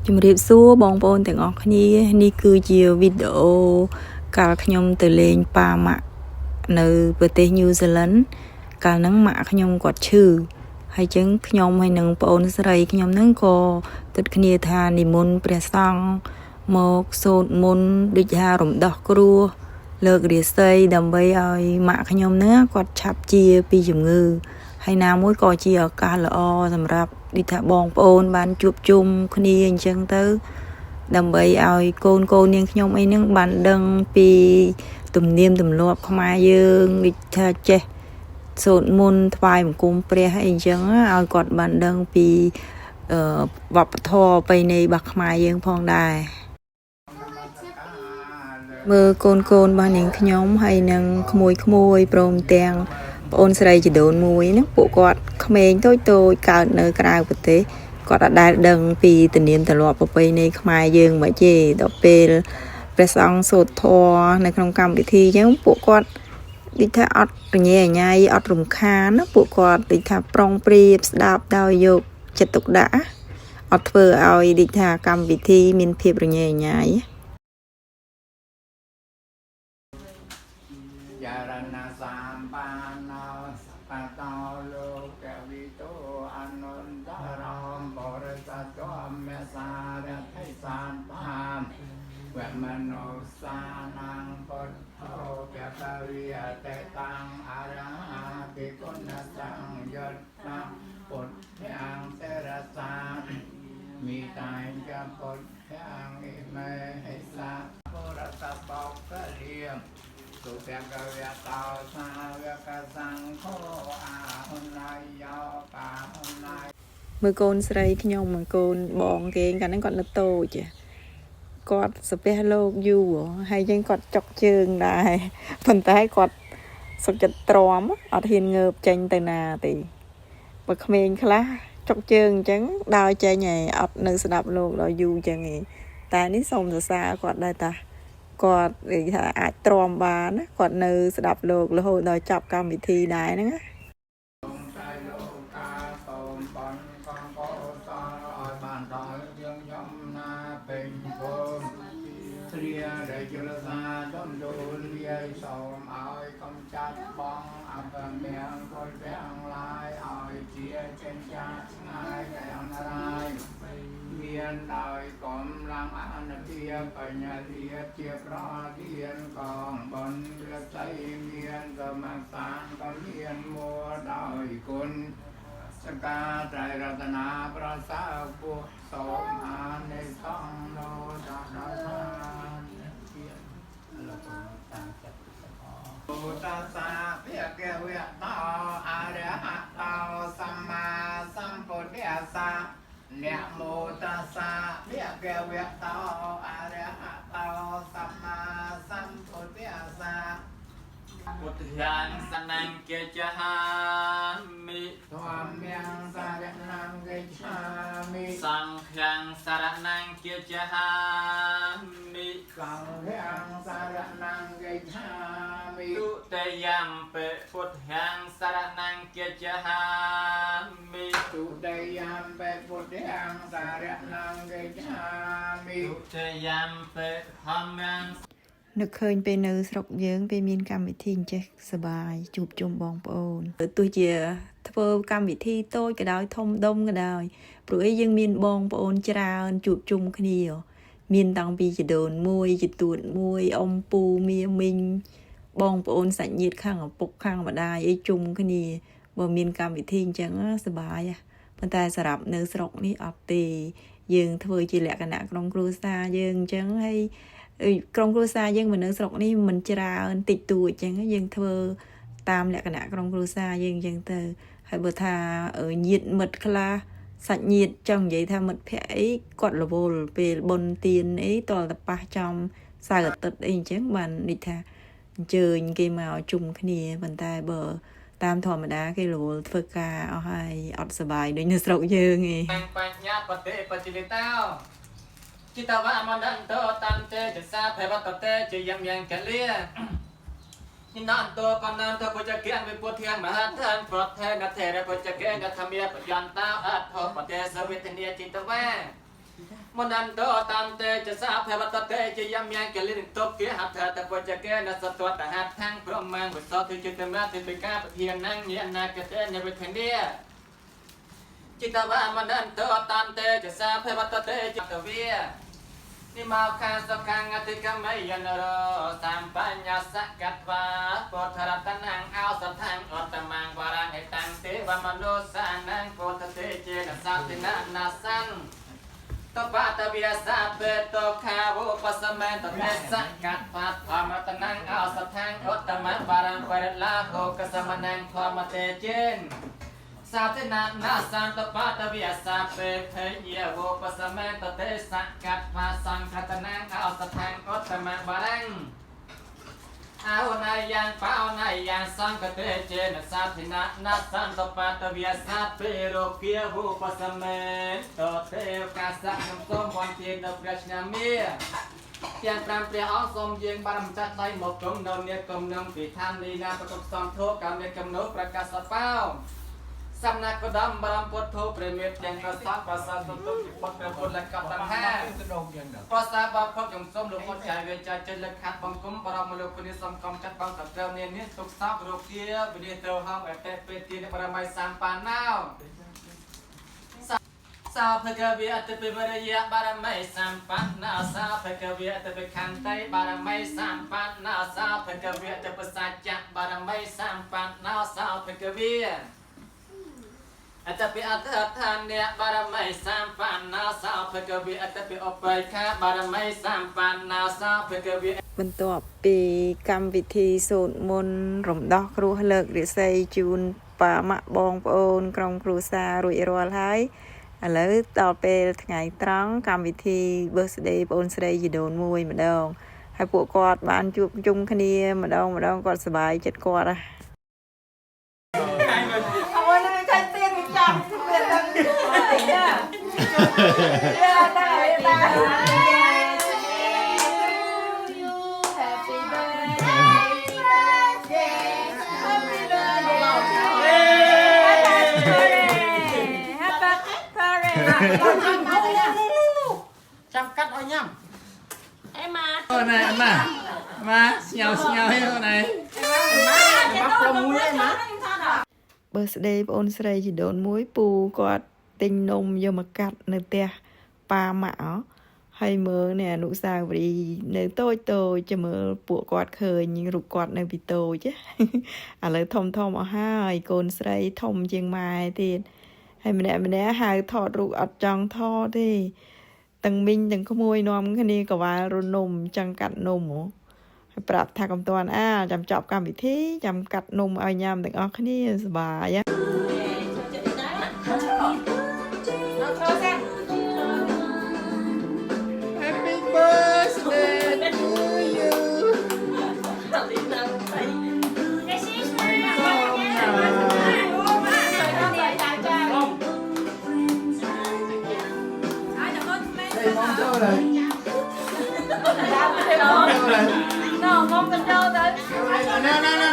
ជំរាបសួរបងប្អូនទាំងអស់គ្នានេះគឺជាវីដេអូកាលខ្ញុំទៅលេងប៉ាម៉ាក់នៅប្រទេសញូហ្សេឡង់កាលហ្នឹងម៉ាក់ខ្ញុំគាត់ឈឺហើយចឹងខ្ញុំហើយនឹងប្អូនស្រីខ្ញុំហ្នឹងក៏គិតគ្នាថានិមន្តព្រះសង្ឃមកសូត្រមន្តដូចថារំដោះគ្រោះលើករាសីដើម្បីឲ្យម៉ាក់ខ្ញុំហ្នឹងគាត់ឆាប់ជាពីជំងឺហើយណាមួយក៏ជាឱកាសល្អសម្រាប់ដូចថាបងប្អូនបានជួបជុំគ្នាអញ្ចឹងទៅដើម្បីឲ្យកូននាងខ្ញុំអីហ្នឹងបានដឹងពីទំនៀមទម្លាប់ខ្មែរយើងដូចថាចេះសូត្រមន្តថ្វាយបង្គំព្រះអីអញ្ចឹងឲ្យគាត់បានដឹងពីវប្បធម៌ប្រពៃណីរបស់ខ្មែរយើងផងដែរមើលកូនរបស់នាងខ្ញុំហើយនឹងក្មួយព្រមទាំងប្អូនស្រីជីដូនមួយហ្នឹងពួកគាត់ក្មេងតូចកើតនៅក្រៅប្រទេសគាត់អត់ដែលដឹងពីទំនៀមទម្លាប់ប្រពៃណីខ្មែរយើងមិនទេដល់ពេលព្រះសង្ឃសូត្រធម៌នៅក្នុងកម្មវិធីអញ្ចឹងពួកគាត់ដូចថាអត់រញ៉េរញ៉ៃអត់រំខានណាពួកគាត់ដូចថាប្រុងប្រៀបស្ដាប់ដោយយកចិត្តទុកដាក់អត់ធ្វើឲ្យដូចថាកម្មវិធីមានភាពរញ៉េរញ៉ៃមនោសាนังពុទ្ធោកតវិយតេតាំងអរហតិគុណសង្យតតាពុទ្ធយ៉ាងតរសាមីតាយចពុទ្ធយ៉ាងអិមេហិសាពុរតបោកលៀមទុតកវយតោសាវកសង្ឃោអាហុណៃយោកាហុណៃមើលកូនស្រីខ្ញុំមួយកូនបងគេកាលហ្នឹងគាត់នៅតូចគាត់សាពះលោកយូរហើយយើងគាត់ចុកជើងដែរប៉ុន្តែគាត់សុខចិត្តទ្រាំអត់ហ៊ានងើបចេញទៅណាទេបើក្មេងខ្លះចុកជើងអញ្ចឹងដើរចេញហើយអត់នៅស្ដាប់លោកដល់យូរអញ្ចឹងឯងតែនេះសូមសរសើរគាត់ដែរតាគាត់និយាយថាអាចទ្រាំបានណាគាត់នៅស្ដាប់លោករហូតដល់ចប់កម្មវិធីដែរហ្នឹងណាសូមឲ្យកំចាត់បងអពមៀងគាត់ទាំងឡាយឲ្យជាចិញ្ចាឆ្ងាយទាំងរាយមានដោយកំឡាំងអនុទាបញ្ញាធាជាប្រធានកងបុណ្យរស័យមានកម្មសានក៏មានមួដោយគុណសកាត្រៃរតនាប្រសើរពុះសូមអានិសង្ឃលោដល់តាសាភៈកវៈតោអរហតោសម្មាសម្ពុទ្ធស្សៈนะโมตัสสะภะคะวะโตอะระหะโตสัมมาสัมพุทธัสสะพุทธังสนังเกจหามิธัมมังสรณังเกจฉามิสังฆังสรณังเกจหามิสังฆังสรณังเกจฉามิตุเตยัมเปพุทธังสรณังเกจหามิตุเตยัมเปพุทธังสรณังเกจฉามิตุเตยัมเปธัมมังនឹកឃើញពេលនៅស្រុកយើងពេលមានកម្មវិធីអញ្ចេះសប្បាយជួបជុំបងប្អូនទោះជាធ្វើកម្មវិធីតូចក៏ដោយធំដុំក៏ដោយព្រោះអីយើងមានបងប្អូនច្រើនជួបជុំគ្នាមានតាំងពីជីដូនមួយជីទួតមួយអ៊ំពូមីមីងបងប្អូនសាច់ញាតិខាងឪពុកខាងម្ដាយអីជុំគ្នាបើមានកម្មវិធីអញ្ចឹងសប្បាយប៉ុន្តែសម្រាប់នៅស្រុកនេះអត់ទេយើងធ្វើជាលក្ខណៈក្រុមគ្រួសារយើងអញ្ចឹងហើយក្រុមគ្រួសារយើងនៅស្រុកនេះមិនច្រើនតិចតួចអញ្ចឹងយើងធ្វើតាមលក្ខណៈក្រុមគ្រួសារយើងអញ្ចឹងទៅហើយបើថាញាតិមិត្តខ្លះសាច់ញាតិចង់និយាយថាមិត្តភក្តិអីគាត់រវល់ពេលបុណ្យទានអីតលតប៉ះចំសៅរ៍អាទិត្យអីអញ្ចឹងបាននិយាយថាអញ្ជើញគេមកជុំគ្នាប៉ុន្តែបើ តាមធម្មតាគេរវល់ធ្វើការអស់ហើយអត់សុបាយដូចនៅស្រុកយើងឯង បញ្ញត្តិបតិបច្ចិតោจิตวะมนันโตตันเตจะสาเพวตเตจะยำยังกะเลียนินันโตปนันโตปุจเกณวิปุเทียงมหาทานปลอดเทนเทระปุจเกณธรรมีปยันตาอัตโตปเตสวิทเนียจิตวะมนันโตตันเตจะสาเพวตเตจะยำยังกะเลียตกเกหัตถะตปุจเกณสตวตหัตถังพรหมังวิสติจิตมะติปิกาปเทียงนังเยนากะเตนวิทเนียจิตวะมนันโตตันเตจะสาเพวตเตจิตเวียนิมาคาสกังอติกามยันโรสัมปัญญาสกัตวาปุถรัตนังเอาสัทธังอัตมังวารังเหตังเทวมโนสานังปุถเตเจนะสัตตินะนาสังตปะตะเวียสะเปโตคาวุปัสสมันตเตสกัตวาธรรมรัตนังเอาสัทธังอัตมังวารังปริลาโหกสมนังธรรมเตเจนสาธินานาสันตปาตวิยาสาเปเทเยโวปสมัยตเตสักกัดภาสังคตนังเอาสถังอัตมังบารังเอานายยังเป้านายยังสังคเตเจนสาธินานาสันตปาตวิยาสาเปโรเกียโวปสมัยตเตกาสักนมส้มวันเทียนปราชนาเมียเพียงตามเปรียอ้อสมเยียงบารมจัดไตหมกกลมโดนเนียกลมนำปีท่านลีนาประกอบสอนโทกำเนียกำนุประกาศเป้าสำนักกระดมบารมพุทโธเปรมิตยังกระสับภาษาตุตุจิตบทกระพุทและกับตังห้าภาษาบาปเขาจงส้มลูกคนใจเวใจเจริญขัดบังคุมบารมลูกคนนี้สมกรรมจัดบังตัดเร็วเนี่ยนี้ทุกทรัพย์รูปเกียร์วินิเตอร์ห้องแอเตเปตีในบารมีสามปานนาวสาวเพกเวียตเปบริยะบารมีสามปานนาวสาวเพกเวียตเปขันไตบารมีสามปานนาวสาวเพกเวียตเปสัจจะบารมีสามปานนาวสาวเพกเวียอัตปิอัตถานเนี่ยบารมีสามปานนาสาวเพกวีอัตปิอปไปค่ะบารมีสามปานนาสาวเพกวีបន្ទាប់ពីកម្មវិធីសូត្រមន្តរំដោះគ្រោះលើករាសីជូនប៉ាម៉ាក់បងប្អូនក្រុមគ្រួសាររួចរាល់ហើយឥឡូវដល់ពេលថ្ងៃត្រង់កម្មវិធី birthday បងអូនស្រីជីដូនមួយម្ដងហើយពួកគាត់បានជួបជុំគ្នាម្ដងគាត់សប្បាយចិត្តគាត់ណាចាំកាត់ឲ្យញ៉ាំ Em mà. Này anh mà nhào hay thôi này bắt pro muối em má birthday បងអូនស្រីជីដូនមួយពូគាត់ទិញនំយកមកកាត់នៅផ្ទះប៉ាម៉ាក់ហើយមើលនេះអនុស្សាវរីយ៍នៅតូចចាំមើលពួកគាត់ឃើញរូបគាត់នៅពីតូចឥឡូវធំអស់ហើយកូនស្រីធំជាងម៉ែទៀតហើយម្នាក់ហៅថតរូបអត់ចង់ថតទេទាំងមីងទាំងក្មួយនាំគ្នាកវ៉ាលរនំចង់កាត់នំហើយប្រាប់ថាកំតាន់ចាំចប់កម្មវិធីចាំកាត់នំឲ្យញ៉ាំទាំងអស់គ្នាសប្បាយ Happy birthday to you đây mong cho này Nó mong cần đâu đấy. Nè